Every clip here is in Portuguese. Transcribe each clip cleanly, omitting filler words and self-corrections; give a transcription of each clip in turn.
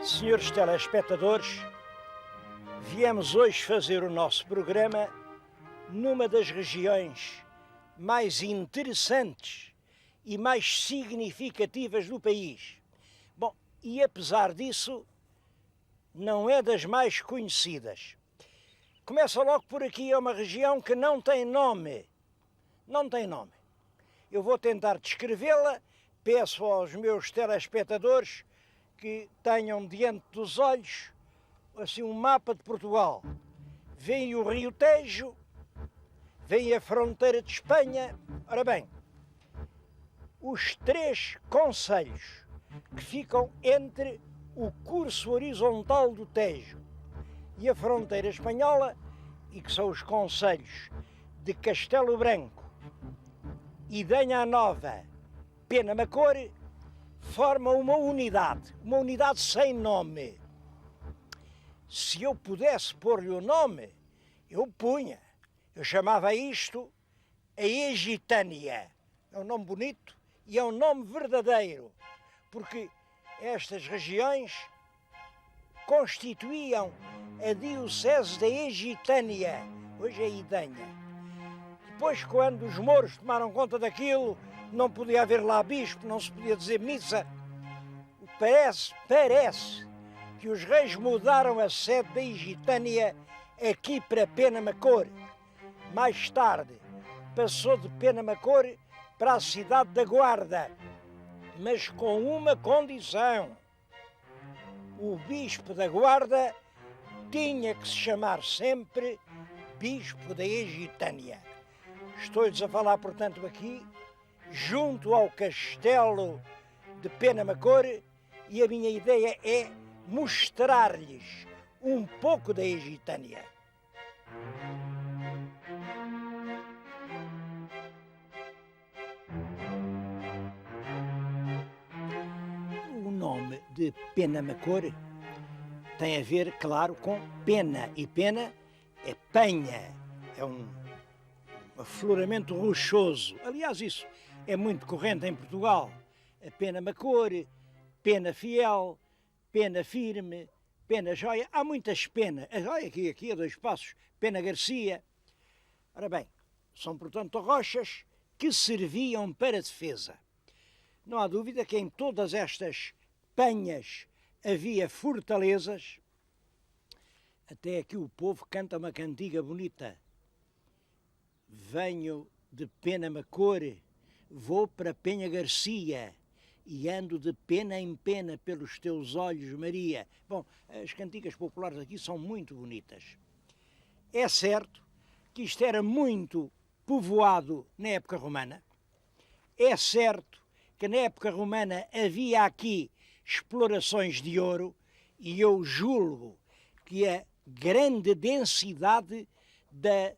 Senhores telespectadores, viemos hoje fazer o nosso programa numa das regiões mais interessantes e mais significativas do país. Bom, e apesar disso, não é das mais conhecidas. Começa logo por aqui, é uma região que não tem nome. Não tem nome. Eu vou tentar descrevê-la, peço aos meus telespectadores que tenham diante dos olhos assim um mapa de Portugal. Vem o Rio Tejo, vem a fronteira de Espanha. Ora bem, os três concelhos que ficam entre o curso horizontal do Tejo e a fronteira espanhola, e que são os concelhos de Castelo Branco, Idenha Nova, Penamacor, formam uma unidade sem nome. Se eu pudesse pôr-lhe o nome, eu punha. Eu chamava isto a Egitânia. É um nome bonito e é um nome verdadeiro, porque estas regiões constituíam a diocese da Egitânia, hoje é Idenha. Depois, quando os mouros tomaram conta daquilo, não podia haver lá bispo, não se podia dizer missa. Parece que os reis mudaram a sede da Egitânia aqui para Penamacor. Mais tarde passou de Penamacor para a cidade da Guarda, mas com uma condição: o bispo da Guarda tinha que se chamar sempre bispo da Egitânia. Estou-lhes a falar, portanto, aqui junto ao castelo de Penamacor, e a minha ideia é mostrar-lhes um pouco da Egitânia. O nome de Penamacor tem a ver, claro, com pena, e pena é penha, é um afloramento rochoso. Aliás, isso é muito corrente em Portugal. A Penamacor, pena fiel, pena firme, pena joia. Há muitas penas. A joia aqui a 2 passos, pena Garcia. Ora bem, são portanto rochas que serviam para defesa. Não há dúvida que em todas estas penhas havia fortalezas. Até aqui o povo canta uma cantiga bonita. Venho de Penamacor, vou para Penha Garcia e ando de pena em pena pelos teus olhos, Maria. Bom, as cantigas populares aqui são muito bonitas. É certo que isto era muito povoado na época romana. É certo que na época romana havia aqui explorações de ouro, e eu julgo que a grande densidade da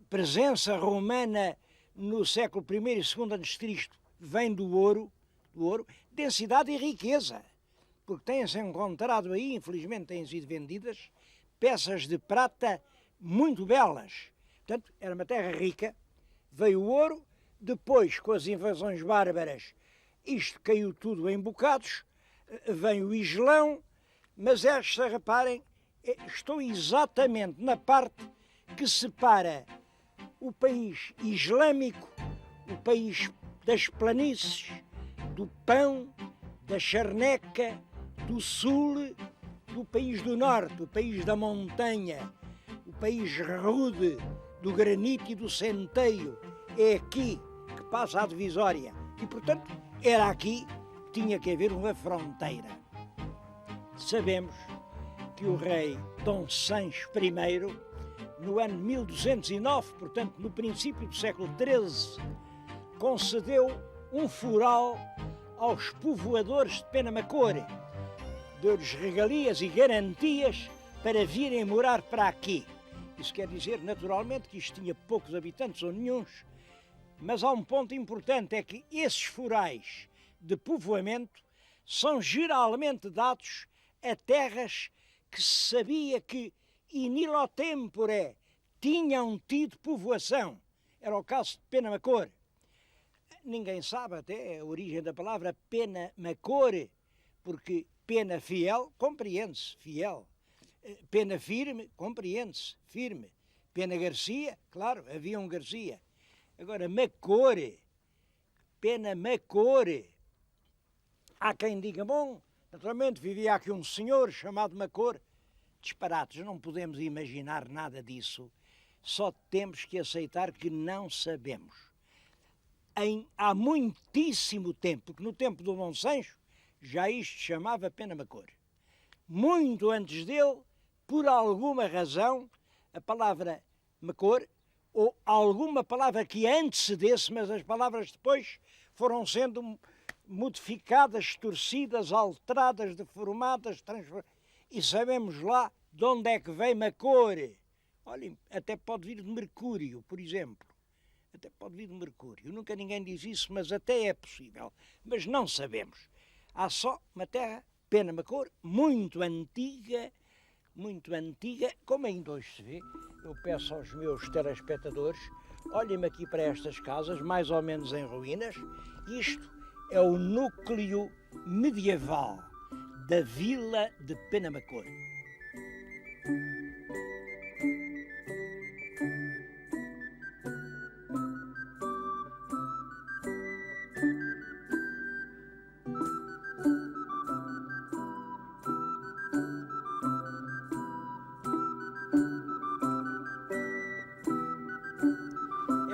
presença romana no século I e II a.C. vem do ouro, densidade e riqueza, porque têm-se encontrado aí, infelizmente têm sido vendidas, peças de prata muito belas. Portanto, era uma terra rica, veio o ouro, depois com as invasões bárbaras isto caiu tudo em bocados, vem o Islão, mas esta, reparem, estou exatamente na parte que separa o país islâmico, o país das planícies, do pão, da charneca, do sul, do país do norte, o país da montanha, o país rude, do granito e do centeio. É aqui que passa a divisória. E, portanto, era aqui que tinha que haver uma fronteira. Sabemos que o rei Dom Sancho I, no ano 1209, portanto no princípio do século XIII, concedeu um fural aos povoadores de Penamacor, deu-lhes regalias e garantias para virem morar para aqui. Isso quer dizer, naturalmente, que isto tinha poucos habitantes ou nenhuns, mas há um ponto importante, é que esses furais de povoamento são geralmente dados a terras que se sabia que in illo tempore tinham tido povoação. Era o caso de Penamacor. Ninguém sabe até a origem da palavra Penamacor, porque Pena fiel, compreende-se, fiel. Pena firme, compreende-se, firme. Pena Garcia, claro, havia um Garcia. Agora, Macore, Pena Macore. Há quem diga, bom, naturalmente vivia aqui um senhor chamado Macore. Disparates, não podemos imaginar nada disso. Só temos que aceitar que não sabemos. Há muitíssimo tempo, que no tempo do Dom Sancho, já isto chamava Pena Macore. Muito antes dele, por alguma razão, a palavra Macore, ou alguma palavra que antecedesse, mas as palavras depois foram sendo modificadas, torcidas, alteradas, deformadas, transformadas. E sabemos lá de onde é que vem Macore. Olhem, até pode vir de Mercúrio, por exemplo. Até pode vir de Mercúrio. Nunca ninguém diz isso, mas até é possível. Mas não sabemos. Há só uma terra, Pena Macore, muito antiga, como ainda hoje se vê. Eu peço aos meus telespectadores, olhem-me aqui para estas casas, mais ou menos em ruínas. Isto é o núcleo medieval da vila de Pena Macore.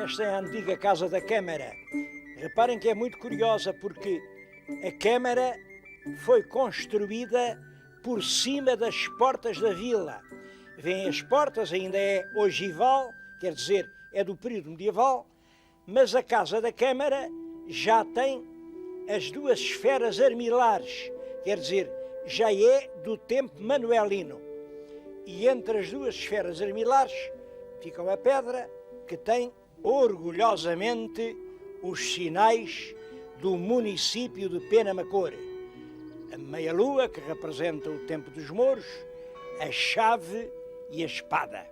Esta é a antiga Casa da Câmara. Reparem que é muito curiosa porque a Câmara foi construída por cima das portas da vila. Vêm as portas, ainda é ogival, quer dizer, é do período medieval, mas a Casa da Câmara já tem as duas esferas armilares, quer dizer, já é do tempo manuelino. E entre as duas esferas armilares fica uma pedra que tem orgulhosamente os sinais do município de Pena Macore. A meia-lua, que representa o tempo dos mouros, a chave e a espada.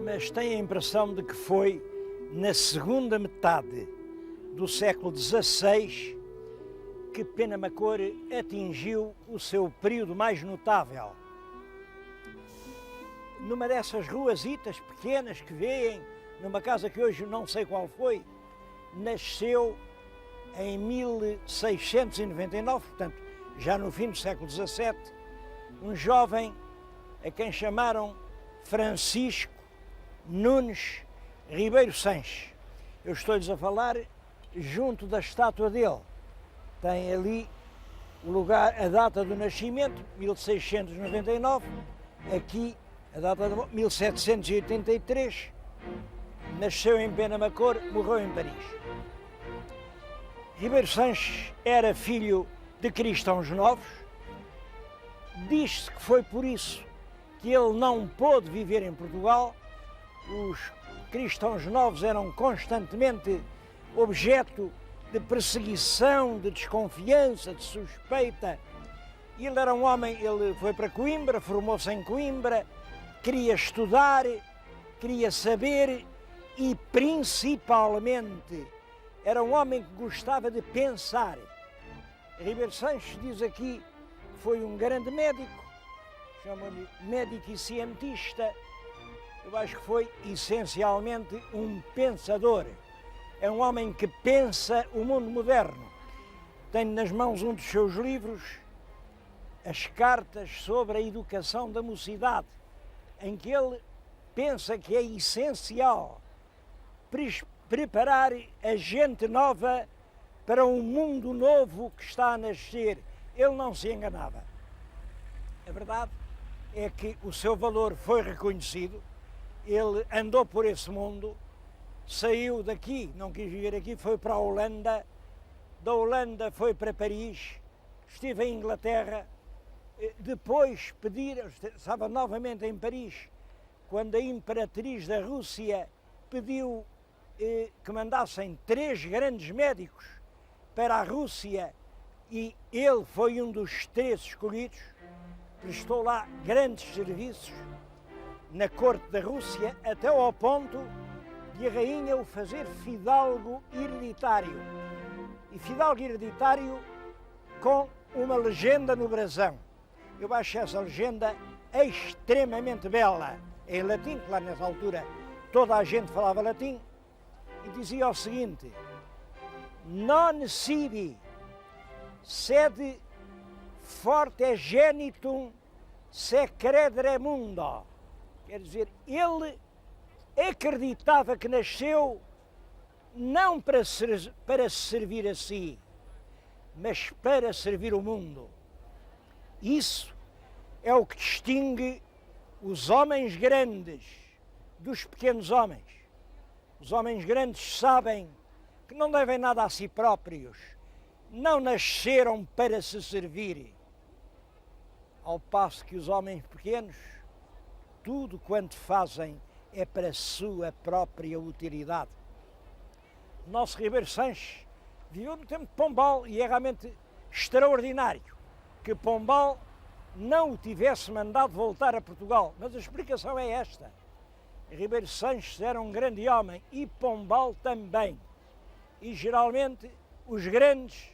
Mas tenho a impressão de que foi na segunda metade do século XVI que Pena Macore atingiu o seu período mais notável. Numa dessas ruazitas pequenas que vêem, numa casa que hoje não sei qual foi, nasceu em 1699, portanto, já no fim do século XVII, um jovem a quem chamaram Francisco Nunes Ribeiro Sanches. Eu estou-lhes a falar junto da estátua dele. Tem ali o lugar, a data do nascimento, 1699, aqui a data de 1783, nasceu em Pena Macore, morreu em Paris. Ribeiro Sanches era filho de cristãos novos, diz-se que foi por isso que ele não pôde viver em Portugal. Os cristãos novos eram constantemente objeto de perseguição, de desconfiança, de suspeita. Ele era um homem, ele foi para Coimbra, formou-se em Coimbra, queria estudar, queria saber e, principalmente, era um homem que gostava de pensar. Ribeiro Sanches diz aqui, foi um grande médico, chamam-lhe médico e cientista. Eu acho que foi essencialmente um pensador. É um homem que pensa o mundo moderno. Tenho nas mãos um dos seus livros, As Cartas sobre a Educação da Mocidade, em que ele pensa que é essencial preparar a gente nova para um mundo novo que está a nascer. Ele não se enganava. A verdade é que o seu valor foi reconhecido, ele andou por esse mundo, saiu daqui, não quis viver aqui, foi para a Holanda, da Holanda foi para Paris, esteve em Inglaterra, depois estava novamente em Paris, quando a imperatriz da Rússia pediu que mandassem 3 grandes médicos para a Rússia e ele foi um dos 3 escolhidos, prestou lá grandes serviços na corte da Rússia, até ao ponto de a rainha o fazer fidalgo hereditário. E fidalgo hereditário com uma legenda no brasão. Eu acho essa legenda extremamente bela, em latim, claro, nessa altura toda a gente falava latim, e dizia o seguinte: non sibi sed forte genitum se credere mundo. Quer dizer, ele acreditava que nasceu não para servir a si, mas para servir o mundo. Isso é o que distingue os homens grandes dos pequenos homens. Os homens grandes sabem que não devem nada a si próprios, não nasceram para se servir. Ao passo que os homens pequenos, tudo quanto fazem é para a sua própria utilidade. O nosso Ribeiro Sanches viveu no tempo de Pombal e é realmente extraordinário que Pombal não o tivesse mandado voltar a Portugal. Mas a explicação é esta: Ribeiro Sanches era um grande homem e Pombal também. E geralmente os grandes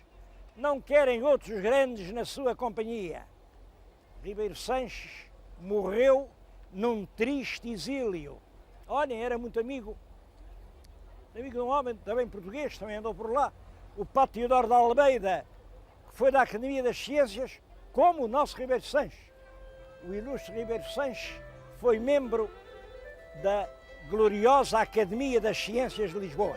não querem outros grandes na sua companhia. Ribeiro Sanches morreu num triste exílio. Olhem, era muito amigo de um homem também português, também andou por lá, o Padre Teodoro da Almeida, que foi da Academia das Ciências, como o nosso Ribeiro Sanches. O ilustre Ribeiro Sanches foi membro da gloriosa Academia das Ciências de Lisboa.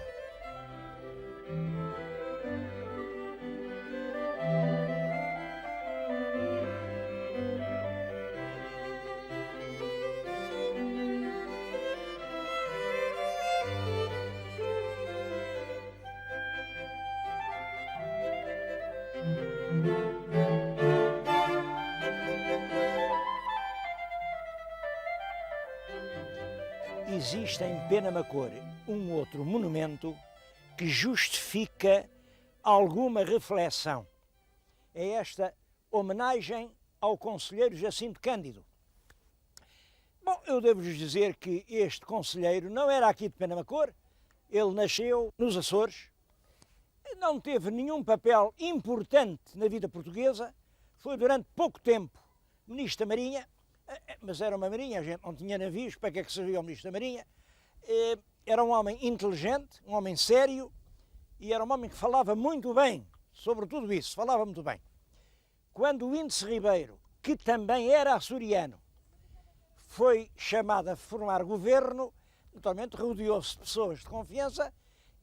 Existe em Penamacor um outro monumento que justifica alguma reflexão. É esta homenagem ao conselheiro Jacinto Cândido. Bom, eu devo-vos dizer que este conselheiro não era aqui de Penamacor, ele nasceu nos Açores, não teve nenhum papel importante na vida portuguesa, foi durante pouco tempo Ministro da Marinha, mas era uma marinha, a gente não tinha navios, para que é que servia o Ministro da Marinha? Era um homem inteligente, um homem sério, e era um homem que falava muito bem sobre tudo isso, falava muito bem. Quando o Índice Ribeiro, que também era açoriano, foi chamado a formar governo, naturalmente rodeou-se de pessoas de confiança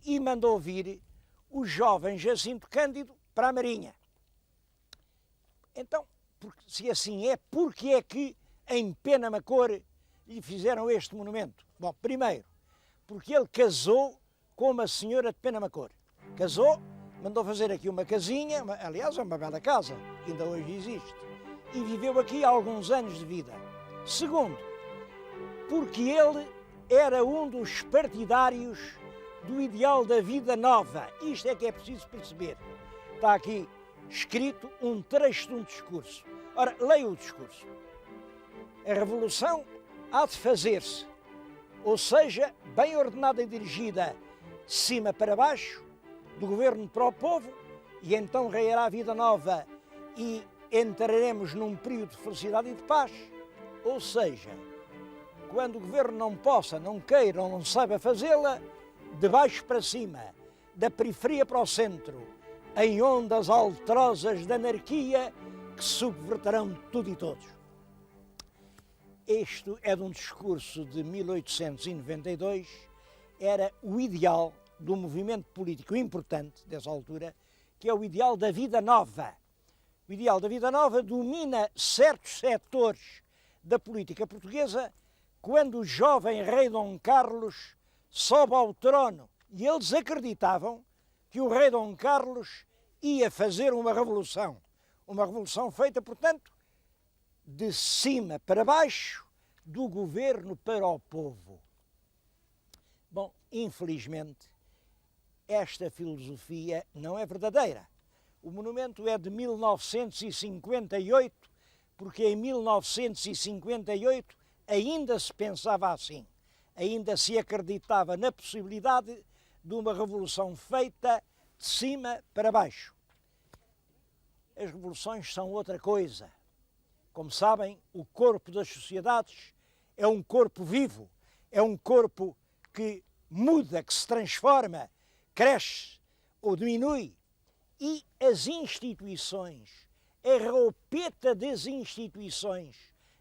e mandou vir o jovem Jacinto Cândido para a Marinha. Então, se assim é, porque é que em Penamacor lhe fizeram este monumento? Bom, primeiro, porque ele casou com uma senhora de Penamacor. Casou, mandou fazer aqui uma casinha, aliás é uma bela casa, ainda hoje existe, e viveu aqui alguns anos de vida. Segundo, porque ele era um dos partidários do ideal da vida nova. Isto é que é preciso perceber. Está aqui escrito um trecho de um discurso. Ora, leia o discurso. A revolução há de fazer-se, ou seja, bem ordenada e dirigida de cima para baixo, do governo para o povo, e então reinará a vida nova e entraremos num período de felicidade e de paz. Ou seja, quando o governo não possa, não queira ou não saiba fazê-la, de baixo para cima, da periferia para o centro, em ondas alterosas de anarquia que subverterão tudo e todos. Este é de um discurso de 1892, era o ideal do movimento político importante dessa altura, que é o ideal da vida nova. O ideal da vida nova domina certos setores da política portuguesa quando o jovem rei Dom Carlos sobe ao trono. E eles acreditavam que o rei Dom Carlos ia fazer uma revolução feita, portanto, de cima para baixo, do governo para o povo. Bom, infelizmente, esta filosofia não é verdadeira. O monumento é de 1958, porque em 1958 ainda se pensava assim, ainda se acreditava na possibilidade de uma revolução feita de cima para baixo. As revoluções são outra coisa. Como sabem, o corpo das sociedades é um corpo vivo, é um corpo que muda, que se transforma, cresce ou diminui. E as instituições, a roupeta das instituições,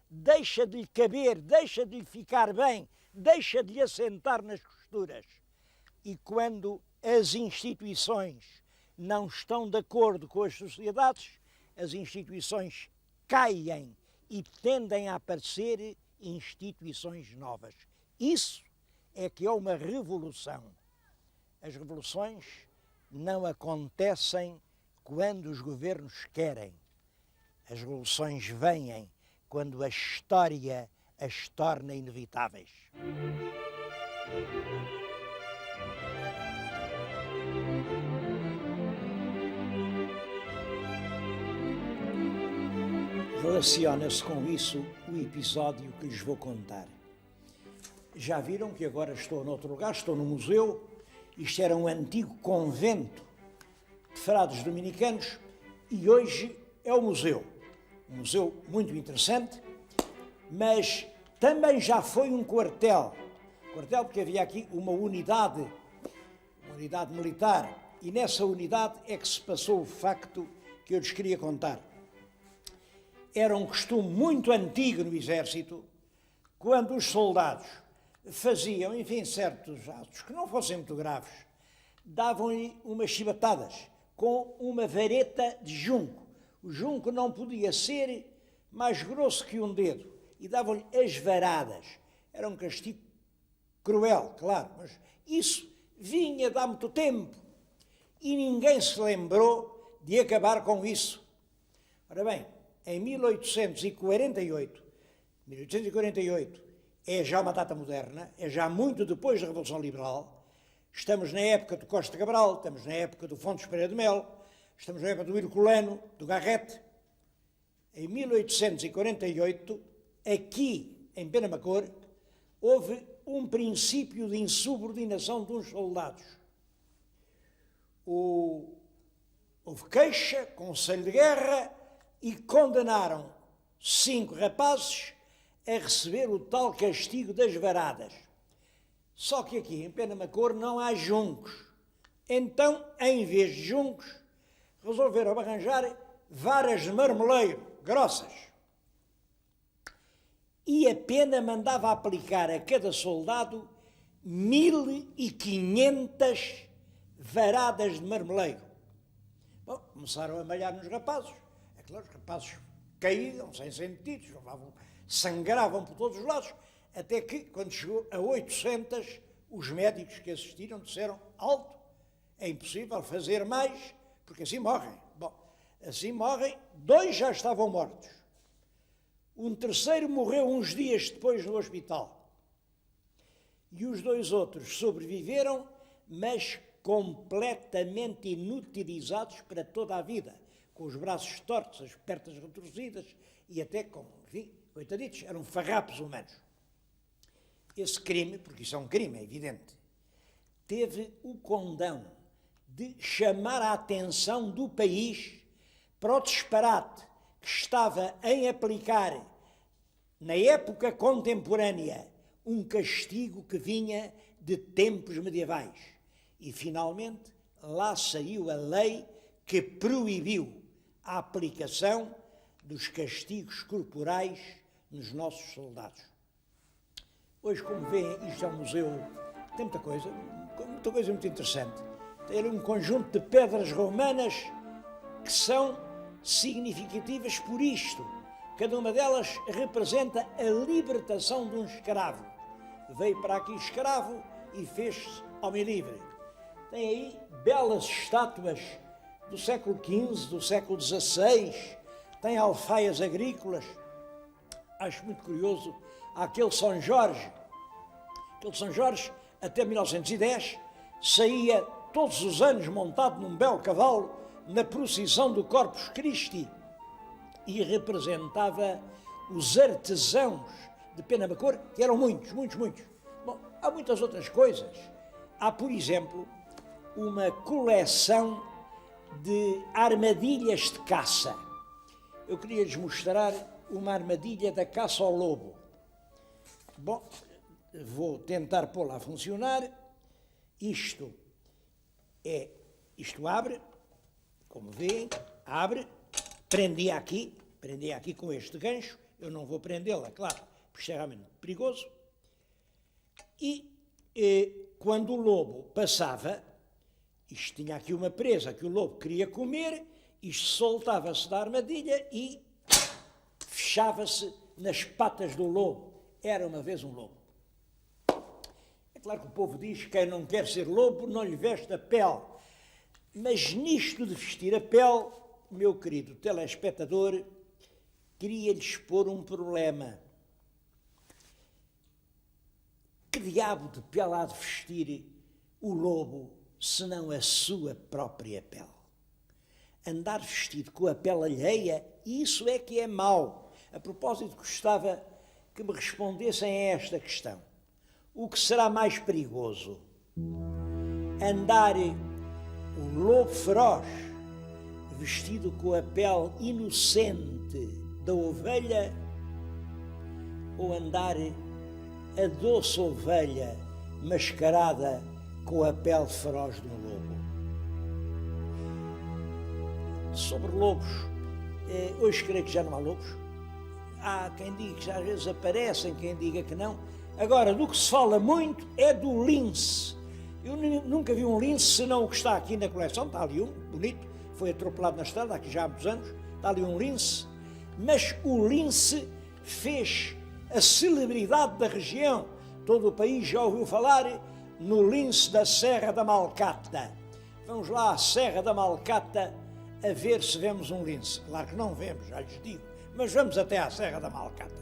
deixa de lhe caber, deixa de lhe ficar bem, deixa de lhe assentar nas costuras. E quando as instituições não estão de acordo com as sociedades, as instituições caem e tendem a aparecer instituições novas. Isso é que é uma revolução. As revoluções não acontecem quando os governos querem. As revoluções vêm quando a história as torna inevitáveis. Relaciona-se com isso o episódio que lhes vou contar. Já viram que agora estou noutro lugar, estou no museu. Isto era um antigo convento de frades dominicanos e hoje é o museu. Um museu muito interessante, mas também já foi um quartel. Quartel porque havia aqui uma unidade militar, e nessa unidade é que se passou o facto que eu lhes queria contar. Era um costume muito antigo no exército, quando os soldados faziam, enfim, certos atos que não fossem muito graves, davam-lhe umas chibatadas com uma vareta de junco. O junco não podia ser mais grosso que um dedo, e davam-lhe as varadas. Era um castigo cruel, claro, mas isso vinha de há muito tempo e ninguém se lembrou de acabar com isso. Ora bem, em 1848 é já uma data moderna, é já muito depois da Revolução Liberal. Estamos na época do Costa Cabral, estamos na época do Fontes Pereira de Melo, estamos na época do Herculano, do Garrett. Em 1848, aqui em Penamacor, houve um princípio de insubordinação de uns soldados. Houve queixa, conselho de guerra, e condenaram 5 rapazes a receber o tal castigo das varadas. Só que aqui em Penamacor não há juncos. Então, em vez de juncos, resolveram arranjar varas de marmeleiro, grossas. E a pena mandava aplicar a cada soldado 1500 varadas de marmeleiro. Bom, começaram a malhar nos rapazes. É claro, os rapazes caíam sem sentidos, sangravam por todos os lados, até que, quando chegou a 800, os médicos que assistiram disseram: alto, é impossível fazer mais, porque assim morrem. Bom, assim morrem, 2 já estavam mortos. Um terceiro morreu uns dias depois no hospital. E os 2 outros sobreviveram, mas completamente inutilizados para toda a vida, com os braços tortos, as pernas retorcidas e até com, enfim, coitaditos, eram farrapos humanos. Esse crime, porque isso é um crime, é evidente, teve o condão de chamar a atenção do país para o disparate que estava em aplicar, na época contemporânea, um castigo que vinha de tempos medievais. E, finalmente, lá saiu a lei que proibiu a aplicação dos castigos corporais nos nossos soldados. Hoje, como vêem, isto é um museu, tem muita coisa muito interessante. Tem ali um conjunto de pedras romanas que são significativas por isto. Cada uma delas representa a libertação de um escravo. Veio para aqui escravo e fez-se homem livre. Tem aí belas estátuas do século XV, do século XVI, tem alfaias agrícolas. Acho muito curioso aquele São Jorge. Aquele São Jorge, até 1910, saía todos os anos montado num belo cavalo na procissão do Corpus Christi e representava os artesãos de pena-cor, que eram muitos. Bom, há muitas outras coisas. Há, por exemplo, uma coleção de armadilhas de caça. Eu queria lhes mostrar uma armadilha da caça ao lobo. Bom, vou tentar pô-la a funcionar. Isto abre, como veem, abre, prendi aqui com este gancho. Eu não vou prendê-la, claro, porque isto é realmente perigoso. E quando o lobo passava, isto tinha aqui uma presa que o lobo queria comer, isto soltava-se da armadilha e fechava-se nas patas do lobo. Era uma vez um lobo. É claro que o povo diz que quem não quer ser lobo não lhe veste a pele. Mas nisto de vestir a pele, meu querido telespectador, queria-lhes pôr um problema. Que diabo de pele há de vestir o lobo, senão a sua própria pele? Andar vestido com a pele alheia, isso é que é mau. A propósito, gostava que me respondessem a esta questão. O que será mais perigoso? Andar o lobo feroz, vestido com a pele inocente da ovelha, ou andar a doce ovelha mascarada com a pele feroz de um lobo? Sobre lobos, hoje creio que já não há lobos. Há quem diga que já às vezes aparecem, quem diga que não. Agora, do que se fala muito é do lince. Eu nunca vi um lince senão o que está aqui na coleção. Está ali um, bonito, foi atropelado na estrada, aqui já há muitos anos. Está ali um lince. Mas o lince fez a celebridade da região. Todo o país já ouviu falar no lince da Serra da Malcata. Vamos lá à Serra da Malcata a ver se vemos um lince. Claro que não vemos, já lhes digo, mas vamos até à Serra da Malcata.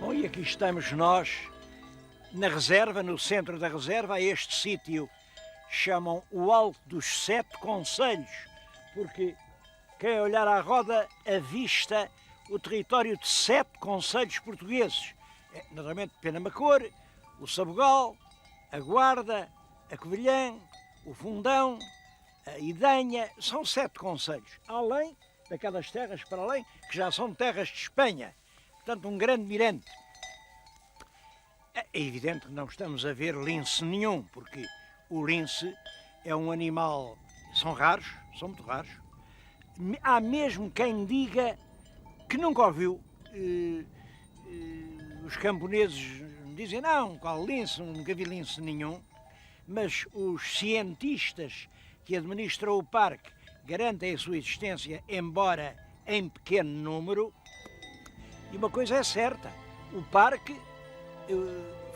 Bom, e aqui estamos nós, na reserva, no centro da reserva, a este sítio chamam o Alto dos Sete Concelhos, porque quem olhar à roda avista o território de 7 concelhos portugueses. Naturalmente Penamacor, o Sabugal, a Guarda, a Covilhã, o Fundão, a Idanha, são 7 concelhos, além daquelas terras para além, que já são terras de Espanha, portanto um grande mirante. É evidente que não estamos a ver lince nenhum, porque o lince é um animal, são raros, são muito raros. Há mesmo quem diga que nunca ouviu. Os camponeses dizem, não, qual lince, nunca vi lince nenhum. Mas os cientistas que administram o parque garantem a sua existência, embora em pequeno número. E uma coisa é certa, o parque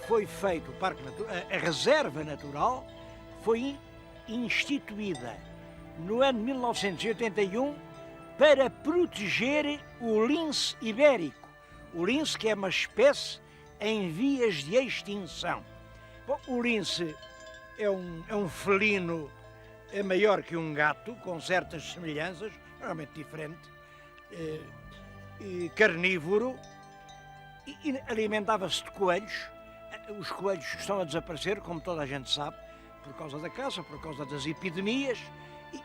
foi feito, a reserva natural foi instituída no ano 1981 para proteger o lince ibérico. O lince, que é uma espécie em vias de extinção. Bom, o lince é um felino, é maior que um gato, com certas semelhanças, realmente diferente, carnívoro, e alimentava-se de coelhos. Os coelhos estão a desaparecer, como toda a gente sabe, por causa da caça, por causa das epidemias,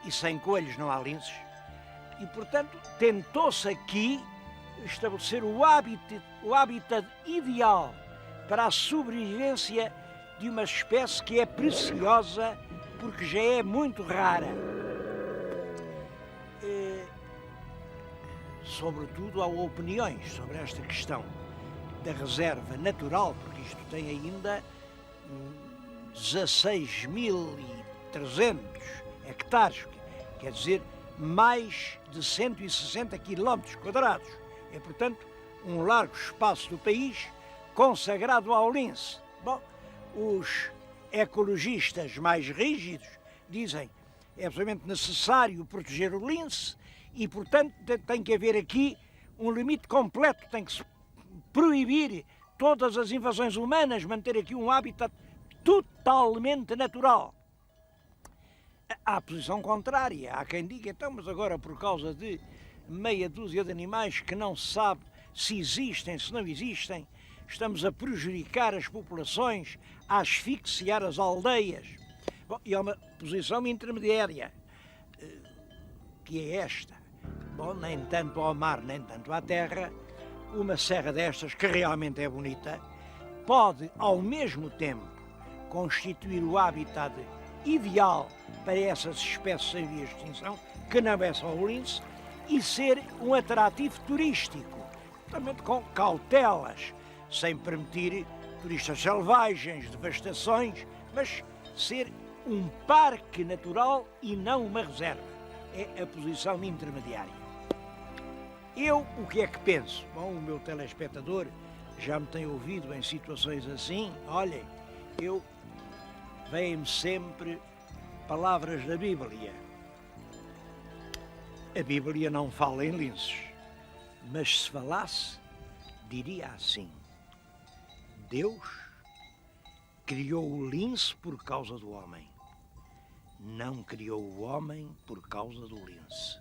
e sem coelhos não há linces. E, portanto, tentou-se aqui estabelecer o hábitat ideal para a sobrevivência de uma espécie que é preciosa, porque já é muito rara. Sobretudo, há opiniões sobre esta questão da reserva natural, porque isto tem ainda 16.300 hectares, quer dizer, mais de 160 quilómetros quadrados. É, portanto, um largo espaço do país consagrado ao lince. Bom, os ecologistas mais rígidos dizem que é absolutamente necessário proteger o lince e, portanto, tem que haver aqui um limite completo, tem que se proibir todas as invasões humanas, manter aqui um habitat totalmente natural. Há a posição contrária, há quem diga, então, mas agora por causa de meia dúzia de animais que não se sabe se existem, se não existem, estamos a prejudicar as populações, a asfixiar as aldeias. Bom, e há uma posição intermediária, que é esta. Bom, nem tanto ao mar, nem tanto à terra, uma serra destas, que realmente é bonita, pode, ao mesmo tempo, constituir o habitat ideal para essas espécies em vias de extinção, que não é só o lince, e ser um atrativo turístico, também com cautelas, sem permitir turistas selvagens, devastações, mas ser um parque natural e não uma reserva. É a posição intermediária. Eu o que é que penso? Bom, o meu telespectador já me tem ouvido em situações assim. Olhem, vêm-me sempre palavras da Bíblia. A Bíblia não fala em linces, mas se falasse, diria assim: Deus criou o lince por causa do homem, não criou o homem por causa do lince.